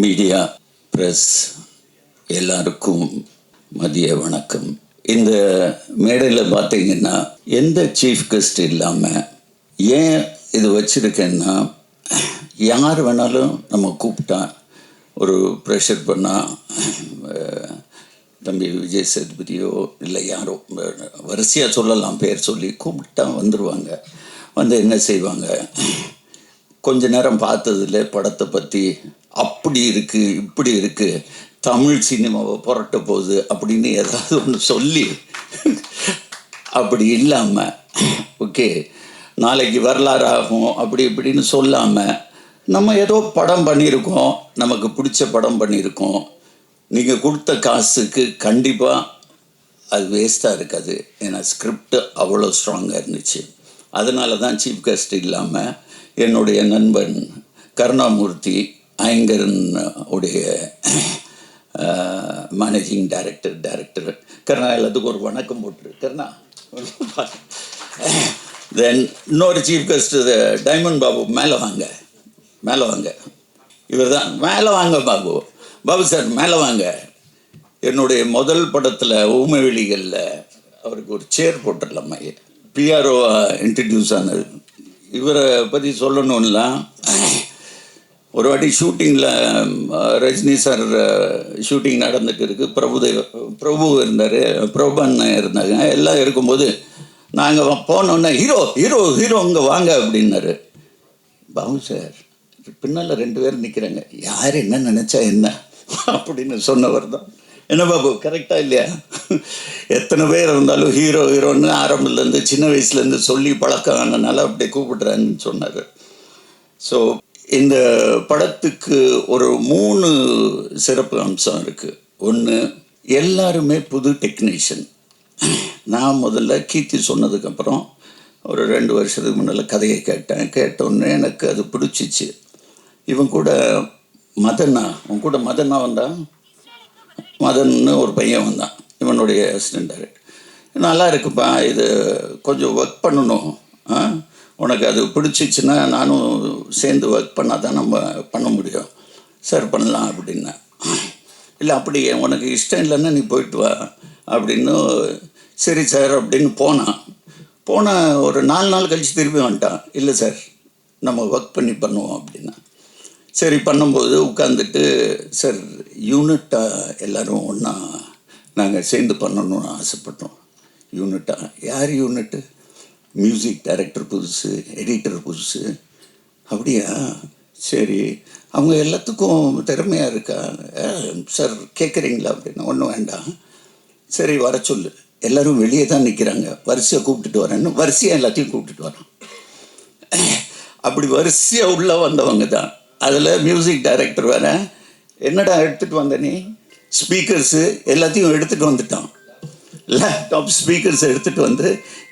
Media press எல்லாருக்கும் மதிய வணக்கம். இந்த மேடையில் பார்த்தீங்கன்னா எந்த சீஃப் கெஸ்ட் இல்லாமல் ஏன் இது வச்சுருக்கேன்னா, யார் வேணாலும் நம்ம கூப்பிட்டா ஒரு ப்ரெஷர் பண்ணால் தம்பி விஜய் சேதுபதியோ இல்லை யாரோ வரிசையாக சொல்லலாம், பேர் சொல்லி கூப்பிட்டா வந்துடுவாங்க. வந்து என்ன செய்வாங்க, கொஞ்ச நேரம் பார்த்ததில்ல படத்தை பற்றி அப்படி இருக்குது இப்படி இருக்குது, தமிழ் சினிமாவை புரட்ட போகுது அப்படின்னு ஏதாவது ஒன்று சொல்லி, அப்படி இல்லாமல் ஓகே நாளைக்கு வரலாறு ஆகும் அப்படி இப்படின்னு சொல்லாமல் நம்ம ஏதோ படம் பண்ணியிருக்கோம், நமக்கு பிடிச்ச படம் பண்ணியிருக்கோம், நீங்கள் கொடுத்த காசுக்கு கண்டிப்பாக அது வேஸ்ட்டாக இருக்காது. ஏன்னா ஸ்கிரிப்ட் அவ்வளோ ஸ்ட்ராங்காக இருந்துச்சு. அதனால தான் சீஃப் கெஸ்ட் இல்லாமல் என்னுடைய நண்பன் கருணாமூர்த்தி ஐங்கரன் உடைய மேனேஜிங் டைரக்டர் கருணா, எல்லாத்துக்கும் ஒரு வணக்கம் போட்டுரு கருணா. தென் இன்னொரு சீஃப் கெஸ்ட் டைமண்ட் பாபு, மேலே வாங்க இவர் தான், மேலே வாங்க பாபு சார் மேலே வாங்க. என்னுடைய முதல் படத்தில் ஊமைவெளிகளில் அவருக்கு ஒரு சேர் போட்டுடலாமா, பிஆர்ஓ இன்ட்ரடியூஸ் ஆனது. இவரை பற்றி சொல்லணும்னா, ஒரு வாட்டி ஷூட்டிங்கில் ரஜினி சார் ஷூட்டிங் நடந்துட்டு இருக்கு, பிரபு இருந்தார், பிரபுன்னு இருந்தாங்க, எல்லாம் இருக்கும்போது நாங்கள் போனோன்னே ஹீரோ இங்கே வாங்க அப்படின்னாரு. பாபு சார் பின்னால் 2 பேர் நிற்கிறாங்க, யார் என்ன நினச்சா என்ன அப்படின்னு சொன்னவர் தான். என்ன பாபு கரெக்டாக இல்லையா? எத்தனை பேர் இருந்தாலும் ஹீரோன்னு ஆரம்பத்துலேருந்து சின்ன வயசுலேருந்து சொல்லி பழக்கம் ஆனதுனால அப்படியே கூப்பிடுறேன்னு சொன்னார். ஸோ இந்த படத்துக்கு ஒரு 3 சிறப்பு அம்சம் இருக்குது. ஒன்று, எல்லாருமே புது டெக்னீஷியன். நான் முதல்ல கீர்த்தி சொன்னதுக்கப்புறம் ஒரு 2 வருஷத்துக்கு முன்னால் கதையை கேட்டோன்னே எனக்கு அது பிடிச்சிச்சு. இவன் கூட மதனா வந்தான், மதன்னு ஒரு பையன் வந்தான், இவனுடைய அசிஸ்டன்ட் டைரக்டர். நல்லா இருக்குப்பா, இது கொஞ்சம் ஒர்க் பண்ணணும், உனக்கு அது பிடிச்சிச்சின்னா நானும் சேர்ந்து ஒர்க் பண்ணால் தான் நம்ம பண்ண முடியும் சார், பண்ணலாம் அப்படின்னா. இல்லை அப்படி உனக்கு இஷ்டம் இல்லைன்னா நீ போயிட்டு வா அப்படின்னு. சரி சார் அப்படின்னு போன ஒரு 4 நாள் கழித்து திரும்பி வந்துட்டான். இல்லை சார் நம்ம ஒர்க் பண்ணுவோம் அப்படின்னா. சரி பண்ணும்போது உட்காந்துட்டு, சார் யூனிட்டாக எல்லோரும் ஒன்றா நாங்கள் சேர்ந்து பண்ணணும்னு ஆசைப்பட்டோம். யூனிட்டாக யார் யூனிட்டு? மியூசிக் டைரக்டர் புதுசு, எடிட்டர் புதுசு. அப்படியா, சரி அவங்க எல்லாத்துக்கும் திறமையாக இருக்கா சார் கேட்குறீங்களா அப்படின்னா. ஒன்றும் வேண்டாம், சரி வர சொல்லு, எல்லோரும் வெளியே தான் நிற்கிறாங்க, வரிசையாக கூப்பிட்டுட்டு வரேன்னு வரிசையாக எல்லாத்தையும் கூப்பிட்டுட்டு வரோம். அப்படி வரிசையாக உள்ளே வந்தவங்க தான். அதில் மியூசிக் டைரக்டர் வேறு, என்னடா எடுத்துகிட்டு வந்த நீ? ஸ்பீக்கர்ஸு எல்லாத்தையும் எடுத்துகிட்டு வந்துட்டான். லேப்டாப் ஸ்பீக்கர்ஸ் எடுத்துகிட்டு வந்து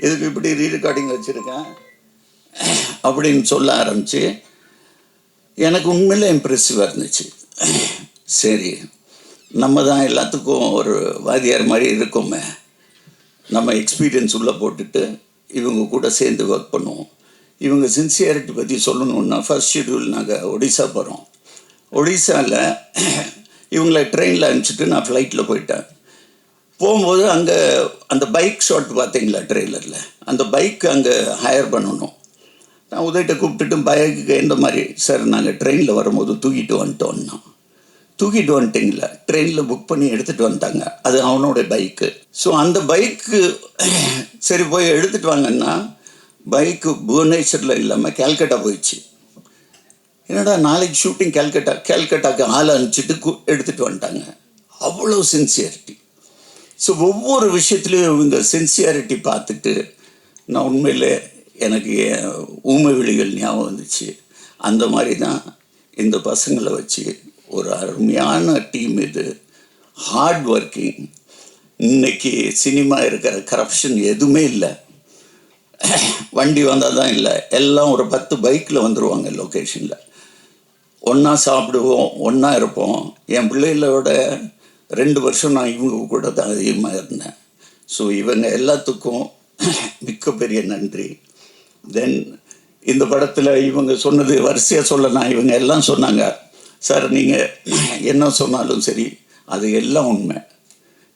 இதுக்கு இப்படி ரீரெக்கார்டிங் வச்சுருக்கேன் அப்படின்னு சொல்ல ஆரம்பித்து எனக்கு உண்மையிலே இம்ப்ரெசிவாக இருந்துச்சு. சரி நம்ம தான் எல்லாத்துக்கும் ஒரு வாத்தியார் மாதிரி இருக்கோமே, நம்ம எக்ஸ்பீரியன்ஸ் உள்ளே போட்டுட்டு இவங்க கூட சேர்ந்து ஒர்க் பண்ணுவோம். இவங்க சின்சியாரிட்டி பற்றி சொல்லணுன்னா, ஃபர்ஸ்ட் ஷெட்யூல் நாங்கள் ஒடிசா போகிறோம். ஒடிசாவில் இவங்களை ட்ரெயினில் அனுப்பிச்சிட்டு நான் ஃப்ளைட்டில் போயிட்டேன். போகும்போது அங்கே அந்த பைக் ஷாட் பார்த்தீங்களா ட்ரெய்லரில், அந்த பைக் அங்கே ஹையர் பண்ணணும். நான் உதவிட்ட கூப்பிட்டுட்டு பைக்கு எந்த மாதிரி சார், நாங்கள் ட்ரெயினில் வரும்போது தூக்கிட்டு வந்துட்டிங்களா? ட்ரெயினில் புக் பண்ணி எடுத்துகிட்டு வந்துட்டாங்க, அது அவனோட பைக்கு. ஸோ அந்த பைக்கு சரி போய் எடுத்துகிட்டு வாங்கன்னா, பைக்கு புவனேஸ்வரில் இல்லாமல் கேல்கட்டா போயிடுச்சு. என்னடா நாளைக்கு ஷூட்டிங் கேல்கட்டாக்கு ஆள் அனுப்பிச்சிட்டு எடுத்துகிட்டு வந்துட்டாங்க. அவ்வளோ சின்சியாரிட்டி. ஸோ ஒவ்வொரு விஷயத்துலையும் இவங்க சின்சியாரிட்டி பார்த்துட்டு நான் உண்மையில் எனக்கு ஊமைவெளிகள் ஞாபகம் வந்துச்சு. அந்த மாதிரி தான் இந்த பசங்களை வச்சு ஒரு அருமையான டீம். இது ஹார்ட் ஒர்க்கிங். இன்னைக்கு சினிமா இருக்கிற கரப்ஷன் எதுவுமே இல்லை. வண்டி வந்தால் தான் இல்லை, எல்லாம் ஒரு 10 பைக்கில் வந்துடுவாங்க லொக்கேஷனில். ஒன்றா சாப்பிடுவோம், ஒன்றா இருப்போம். என் பிள்ளைகளோட 2 வருஷம் நான் இவங்க கூட தான் அதிகமாக இருந்தேன். ஸோ இவங்க எல்லாத்துக்கும் மிக்க பெரிய நன்றி. தென் இந்த படத்தில் இவங்க சொன்னது வரிசையாக சொல்லலாம். இவங்க எல்லாம் சொன்னாங்க, சார் நீங்கள் என்ன சொன்னாலும் சரி அது எல்லாம் உண்மை,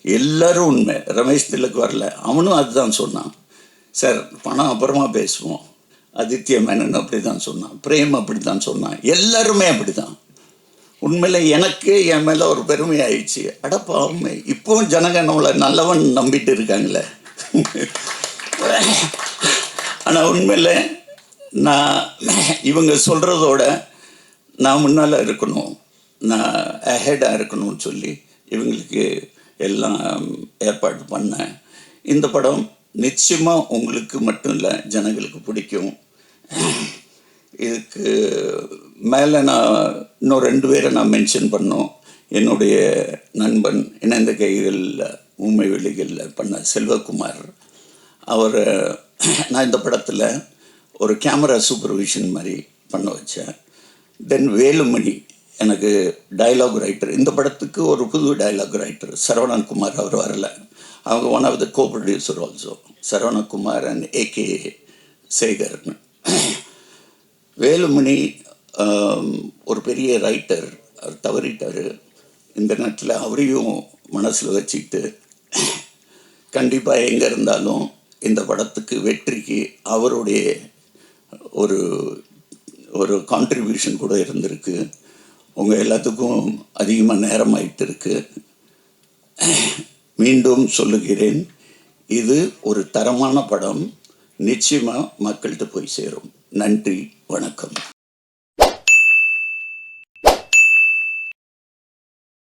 எல்லோரும் உண்மை. ரமேஷ் திலக் வரல, அவனும் அதுதான் சொன்னான். சார் பணம் அப்புறமா பேசுவோம். ஆதித்ய மேனன் அப்படி தான் சொன்னான், பிரேம் அப்படி தான் சொன்னான், எல்லாருமே அப்படி தான். உண்மையில் எனக்கு என் மேலே ஒரு பெருமை ஆயிடுச்சு. அடப்பாவுமே இப்போவும் ஜனங்க நம்மளை நல்லவன் நம்பிட்டு இருக்காங்களே. ஆனால் உண்மையில் நான் இவங்க சொல்கிறதோட நான் முன்னால் இருக்கணும், நான் அஹெடாக இருக்கணும்னு சொல்லி இவங்களுக்கு எல்லாம் ஏற்பாடு பண்ணேன். இந்த படம் நிச்சயமாக உங்களுக்கு மட்டும் இல்லை, ஜனங்களுக்கு பிடிக்கும். இதுக்கு மேலே நான் இன்னும் 2 பேரை நான் மென்ஷன் பண்ணோம். என்னுடைய நண்பன் இணைந்த கைகளில் ஊமை வெளிகளில் பண்ண செல்வகுமார், அவர் நான் இந்த படத்தில் ஒரு கேமரா சூப்பர்விஷன் மாதிரி பண்ண வச்சேன். தென் வேலுமணி எனக்கு டைலாக் ரைட்டர், இந்த படத்துக்கு ஒரு புது டைலாக் ரைட்டர் சரவணகுமார், அவர் வரல. அவங்க one of the co producer also, Saravanakumar and A K சேகர்னு. வேலுமணி ஒரு பெரிய ரைட்டர், அவர் தவறிட்டார். இந்த நேரத்தில் அவரையும் மனசில் வச்சுக்கிட்டு கண்டிப்பாக எங்கே இருந்தாலும் இந்த படத்துக்கு வெற்றிக்கு அவருடைய ஒரு ஒரு கான்ட்ரிபியூஷன் கூட இருந்திருக்கு. உங்கள் எல்லாத்துக்கும் அதிகமாக நேரம் ஆகிட்டு இருக்கு. மீண்டும் சொல்லுகிறேன், இது ஒரு தரமான படம், நிச்சயமாக மக்கள்கிட்ட போய் சேரும். நன்றி, வணக்கம்.